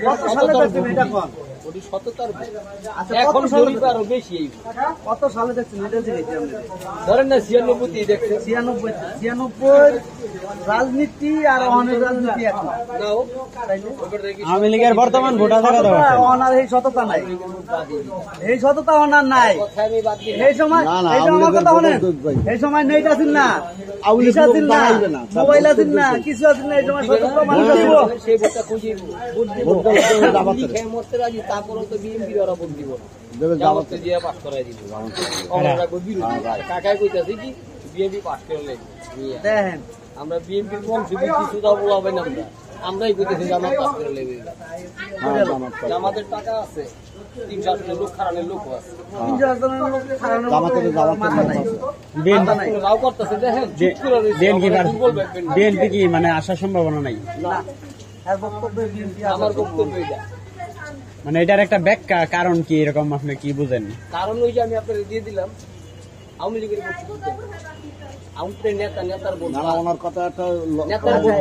কত সালে দেখছেন এটা কোন? এখন শরীর আরো বেশি। কত সালে দেখছেন এটা? ধরেন না 96 দেখছেন। 96 রাজনীতি আর অনের রাজনীতি এখন আওয়ামী লীগের বর্তমান ভোটার অনার এই সততা নাই, এই সততা অনার নাই। এই সময় আমার কথা বলেন, এই সময় নেট আসেন না, আসেন না, মোবাইল আসেন না, কিছু আসেন না। এই সময় সততা মানুষ আসিব, সেই ভোটটা খুঁজিব, ভোট দিব, মরতে রাজি। তারপরে তো বিএনপি ওরা ভোট দিব জামাতে দিয়ে পাস করাই দিব। কাকাই কইতাছে কি বিএনপি পাস করলে দেখেন আমরা বিএনপির বংশ কিছু দাও বলাবেন না, আমরাই কইতেছি জামাত পাস করলে। জামাতের টাকা আছে, 300 লোক খারানের লোক আছে, 300 লোক খারানের মাথা নাই। রাও করতেছে দেখেন বিএনপি কি মানে আসার সম্ভাবনা নাই। না আর বক্তব্য বিএনপি, আমার বক্তব্য এটা মানে এটার একটা ব্যাখ্যা কারণ কি এরকম আপনি কি বুঝেন? কারণ ওই যে আমি আপনাকে দিয়ে দিলাম আওয়ামী লীগের নেতার ভোট, ওনার কথা একটা নেতার ভোট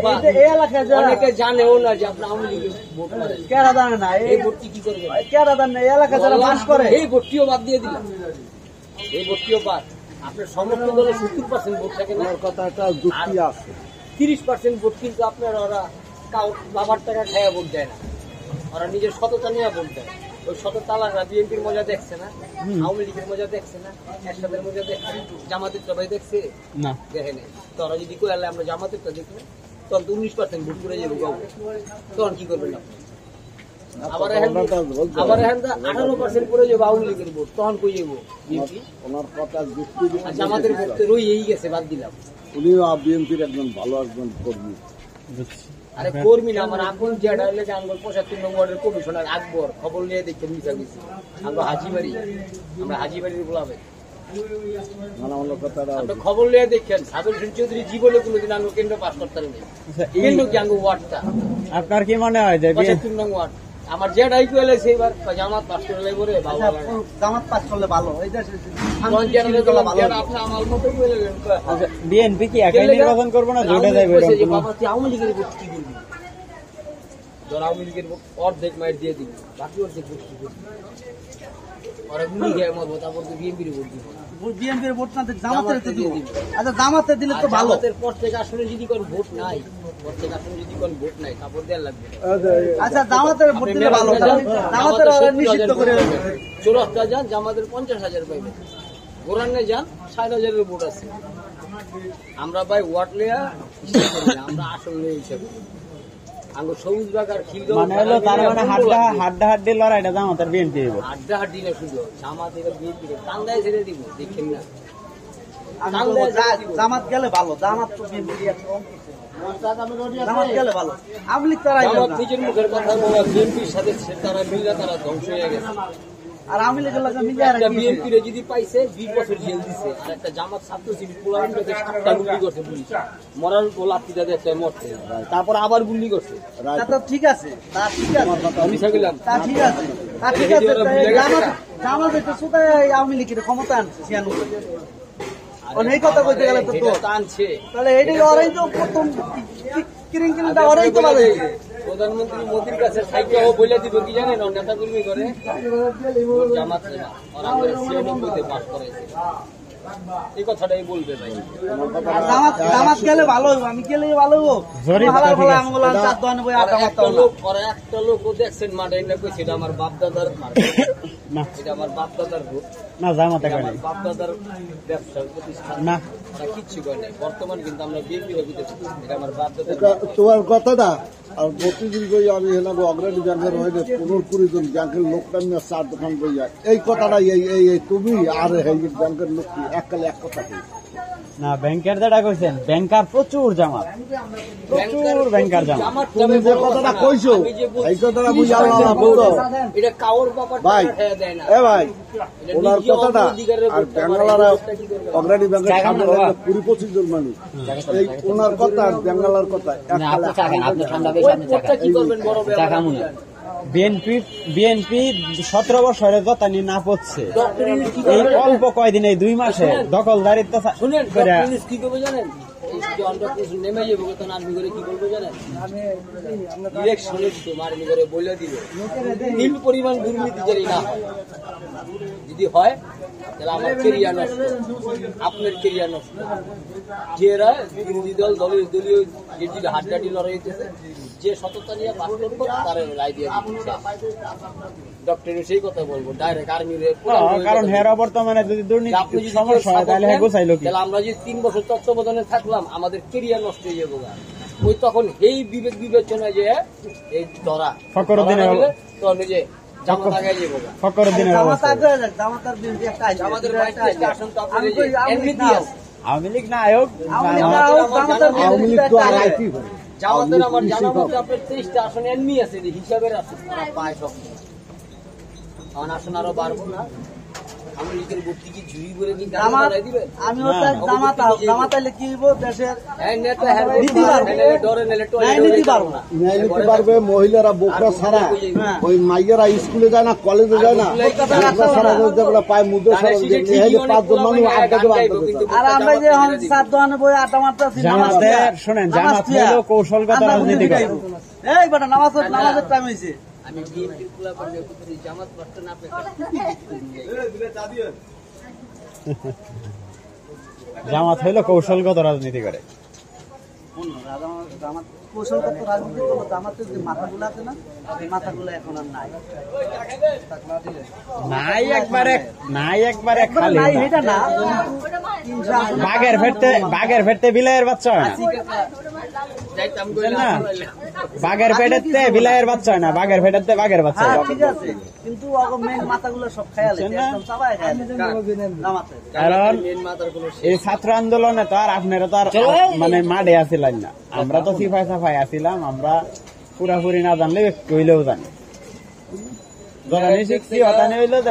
অনেকে জানেও না যে আপনি আওয়ামী লীগের ভোট করেন। কেরা জানে না এই ভোটটি কি করবে, কেরা জানে না। এই এলাকা যারা বাস করে এই ভোটটিও বাদ দিয়ে দিলাম, এই ভোটটিও বাদ। আপনার সমস্ত দলের 70% ভোট থাকে না, কথা একটা যুক্তি আছে। 30% ভোট কিন্তু আপনার ওরা বাবার টাকা খাইয়া ভোট দেয় না, ওরা নিজের সততা নিয়ে ভোট দেয়। ওই সততা আলাদা। বিএনপির মজা দেখছে না, আওয়ামী লীগের মজা দেখছে না, এরশাদের মজা দেখছে না, জামাতের সবাই দেখছে না, দেখেন। তো ওরা যদি কই আমরা জামাতেরটা দেখবো, তখন তো 19% ভোট করে যাবো, তখন কি করবেন আপনি? আবার এখন 18% করে যাবো আওয়ামী লীগের ভোট, তখন কই যাবো বিএনপি? ওনার কথা যুক্তি জামাতের ভোট তো রয়েই গেছে, বাদ দিলাম। উনিও বিএনপির একজন ভালো একজন কর্মী। আরে কর্মী না, আমার আপন যেটা হলে যে আঙ্গুল 75 নম্বর ওয়ার্ডের কমিশনার আকবর, খবর নিয়ে দেখতে মিশা গেছি। আমরা হাজিবাড়ি, আমরা হাজিবাড়ির বলাবে খবর নিয়ে দেখেন। সাবের চৌধুরী জীবনে কোনোদিন আঙ্গুল কেন্দ্র পাস করতে পারেনি। কেন্দ্র কি আঙ্গুল ওয়ার্ডটা আপনার কি মনে হয় যে 75 নম্বর ওয়ার্ড আমার যেটাই কইলে সেইবার জামাত পাস করলে বলে জামাত পাস করলে ভালো। বিএনপি কি একাই নির্বাচন করবো না জোটে যাবে? আওয়ামী লীগের ভোট কি করবি? ধর আওয়ামী লীগের ভোট অর্ধেক মাইট দিয়ে দিবি, বাকি অর্ধেক ভোট কি করবি? ওরা গুলি খেয়ে মরবো, তারপর তো বিএনপির ভোট দিব। বিএনপির ভোট না জামাতের দিয়ে দিবি। আচ্ছা জামাতে দিলে তো ভালো। প্রত্যেক আসনে যদি কোন ভোট নাই, প্রত্যেক আসনে যদি কোন ভোট নাই, তারপর দেওয়া লাগবে। আচ্ছা জামাতের ভোট দিলে ভালো, জামাতের নিষিদ্ধ করে চৌরাস্তা যান, জামাতের 50,000 পাইবে। গোরান্নে যান 60,000-এর ভোট আছে। আমরা ভাই ওয়ার্ড লিয়া আমরা আসন নিয়ে হিসাবে সবুজ বাগ আর খিলগাঁও মানে হলো তার মানে হাড্ডাহাড্ডি লড়াইটা জামাতের বিএনপি দিব। হাড্ডাহাড্ডি না শুধু জামাত এবার বিএনপি কান্দায় ছেড়ে দিব, দেখেন না। জামাত গেলে ভালো, জামাত তো বিএনপি জামাত গেলে ভালো। আওয়ামী লীগ তারা নিজের মুখের কথা বলা, বিএনপির সাথে তারা মিলে তারা ধ্বংস হয়ে গেছে। আর আওয়ামী লীগের লাগে মিলে বিএনপি যদি পাইছে 20 বছর জেল দিছে, আর একটা জামাত ছাত্র শিবির পোলাপানকে 7টা গুলি করছে পুলিশ, মরার গোলাপিটা দেখতে মরছে, তারপর আবার গুলি করছে। তা ঠিক আছে, তা ঠিক আছে, আমি ছাগলাম, তা ঠিক আছে, তা ঠিক আছে। জামাত এটা সুতায় আওয়ামী লীগের ক্ষমতা আনছে 96। অনেক কথা কইতে গেলে তো টানছে, তাহলে এইটাই ওরাই তো প্রথম কিরিংকিরিংটা ওরাই তো ভালো। প্রধানমন্ত্রী মোদীর কাছে সাইকেল বলে দিব কি জানেন, নেতা কর্মী করে জামাত না, ওরা 96-তে পাস করাইছে। এই কথাটাই বলবে ভাই। জামাত গেলে ভালো হইব, আমি গেলে ভালো হইব। একটা লোক দেখছেন মাঠে কইছে এটা আমার বাপ দাদার না, এটা আমার বাপ দাদার ভোট না, জামাত বাপ দাদার ব্যবসার প্রতিষ্ঠান না, কিচ্ছু করে নাই। বর্তমান কিন্তু আমরা বিএনপি এটা আমার বাপ দাদার। তোমার কথাটা আর প্রতিদিন কই আমি হেলাবো অগ্রণী ব্যাংকের হয়ে 15-20 জন ব্যাংকের লোকটা নিয়ে 4 দোকান বইয়া এই কথাটা এই তুমি আর এই ব্যাংকের লোক কি এককালে এক কথা কই না? ব্যাংকের যেটা কইছেন, ব্যাংকার প্রচুর জামাত, প্রচুর ব্যাংকার জামাত। তুমি যে কথাটা কইছো এই কথাটা বুঝা না বলো, এটা কাওর ব্যাপার দেয় না। এ ভাই ওনার কথাটা আর ব্যাঙ্গালারা অগ্রণী ব্যাংকের সামনে 20-25 জন মানুষ, এই ওনার কথা আর ব্যাঙ্গালার কথা বিএনপি 17 বছরে যতানি না পড়ছে, এই অল্প কয়দিন, এই 2 মাসে দখলদারিত্ব শুনেন কি করবে জানেন? নেমে যাবো তখন আর্মি করে কি বলবো জানেন ইলেকশনের সময় আর্মি করে বলে দিবে নীল পরিমাণ দুর্নীতি যদি না হয় যদি হয় তাহলে আমার কেরিয়ার নষ্ট আপনার কেরিয়ার নষ্ট যেরা বিরোধী দলীয় যে হাড্ডাটি লড়াই হইতেছে যে সততা নিয়ে পাস করবো তার রায় দিয়ে দিচ্ছে ডক্টর সেই কথা বলবো ডাইরেক্ট আর্মির কারণ হেরা বর্তমানে যদি দুর্নীতি সমস্যা হয় তাহলে গোছাইলো কি তাহলে আমরা যে 3 বছর তত্ত্বাবধানে থাকলাম আমাদের কেরিয়ার নষ্ট হয়ে যাবো ওই তখন এই বিবেক বিবেচনা যে এই ধরা ফকরুদ্দিনের তখন যে জামাত আগে যাবো ফকরুদ্দিনের অবস্থা আমাদের আসন তো আপনার এমনি দিয়ে আওয়ামী লীগ না আয়োগ আওয়ামী লীগ তো আর আইপি করে জামাতের আমার জানা মতে আপনার 23টা আসন এমনি আছে হিসাবের আছে পায় সব এখন আসন আরো বাড়বো না আমি লিখের ভর্তি কি ঝুড়ি করে কি দিবেন আমি জামাত আইলে কি হইব দেশের ন্যায় নীতি পারবে মহিলারা বোকরা ছাড়া ওই মাইয়েরা স্কুলে যায় না কলেজে যায় না বোকরা ছাড়া যেগুলো পায় মুদ্রা ছাড়া 5 জন মানুষ আড্ডা করে আর আমরা যে সাত দোকানে বই আড্ডা মারতেছি জামাতের শুনেন জামাত হলো কৌশলগত রাজনীতি করে এই বেটা নামাজের টাইম হইছে আমি বিএনপির পোলা পারলে জামাত পারতে না পেয়ে জামাত হইলো কৌশলগত রাজনীতি করে কৌশলগত রাজনীতি করলো জামাতের যে মাথাগুলো আছে না এই মাথাগুলো এখন আর নাই নাই একবারে খালি নাই এটা না বাঘের ফেটতে বিলাইয়ের বাচ্চা হয় না বাঘের পেটেতে বিলাইয়ের বাচ্চা হয় না বাঘের ফেটেতে বাঘের বাচ্চা হয় ঠিক আছে কিন্তু মেন মাথাগুলো সব খেয়াল কারণ এই ছাত্র আন্দোলনে তো আর আপনারা তো আর মানে মাঠে আসিলেন না আমরা তো সিফাই সাফাই আসিলাম আমরা পুরাপুরি না জানলে একটু হইলেও জানি শিখছি হতানি হইলেও